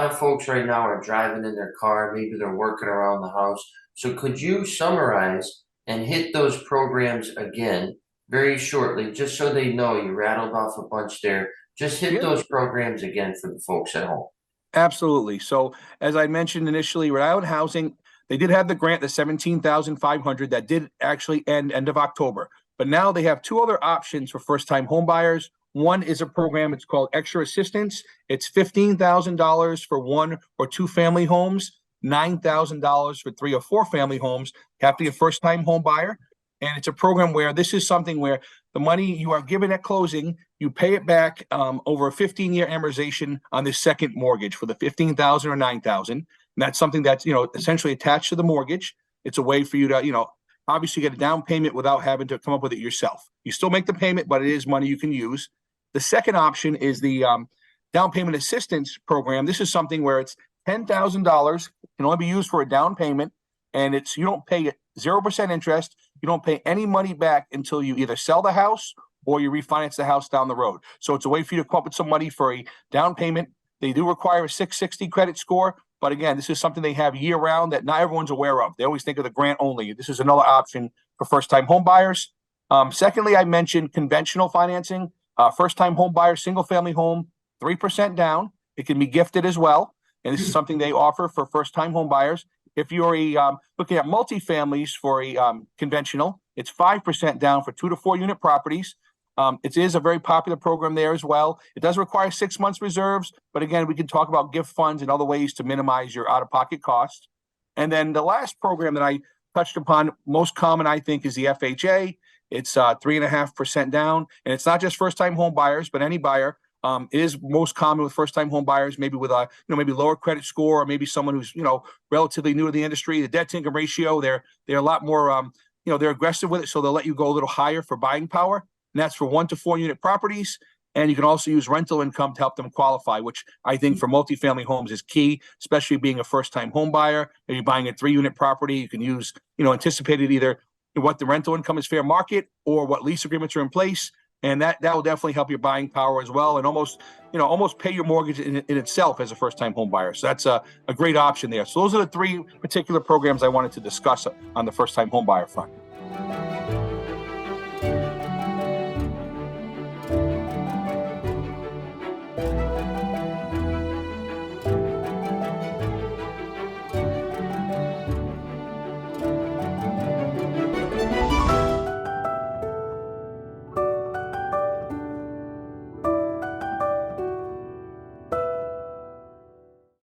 of folks right now are driving in their car, maybe they're working around the house. So could you summarize and hit those programs again very shortly, just so they know you rattled off a bunch there. Just hit Yeah, those programs again for the folks at home. absolutely. So as I mentioned initially, Rhode Island Housing, they did have the grant, the 17,500 that did actually end of October. But now they have two other options for first-time home buyers. One is a program, it's called Extra Assistance. It's $15,000 for one or two family homes, $9,000 for three or four family homes. You have to be a first-time home buyer. And it's a program where this is something where the money you are given at closing, you pay it back over a 15-year amortization on this second mortgage for the 15,000 or 9,000. And that's something that's, essentially attached to the mortgage. It's a way for you to, obviously get a down payment without having to come up with it yourself. You still make the payment, but it is money you can use. The second option is the down payment assistance program. This is something where it's $10,000, can only be used for a down payment, and you don't pay 0% interest. You don't pay any money back until you either sell the house or you refinance the house down the road. So it's a way for you to come up with some money for a down payment. They do require a 660 credit score, but again, this is something they have year round that not everyone's aware of. They always think of the grant only. This is another option for first-time home buyers. Secondly, I mentioned conventional financing. First-time home buyer, single-family home, 3% down. It can be gifted as well, and this is something they offer for first-time home buyers. If you're looking at multifamilies for a conventional, it's 5% down for 2 to 4 unit properties. It is a very popular program there as well. It does require 6 months reserves, but again, we can talk about gift funds and other ways to minimize your out-of-pocket costs. And then the last program that I touched upon, most common, I think, is the FHA. It's 3.5% down, and it's not just first-time home buyers, but any buyer. It is most common with first-time home buyers, maybe with a maybe lower credit score, or maybe someone who's relatively new to the industry. The debt-to-income ratio, they're a lot more they're aggressive with it, so they'll let you go a little higher for buying power, and that's for 1 to 4 unit properties. And you can also use rental income to help them qualify, which I think for multifamily homes is key, especially being a first-time home buyer. If you're buying a 3-unit property, you can use anticipated either what the rental income is fair market or what lease agreements are in place. And that will definitely help your buying power as well, and almost pay your mortgage in itself as a first-time home buyer. So that's a great option there. So those are the 3 particular programs I wanted to discuss on the first-time home buyer front.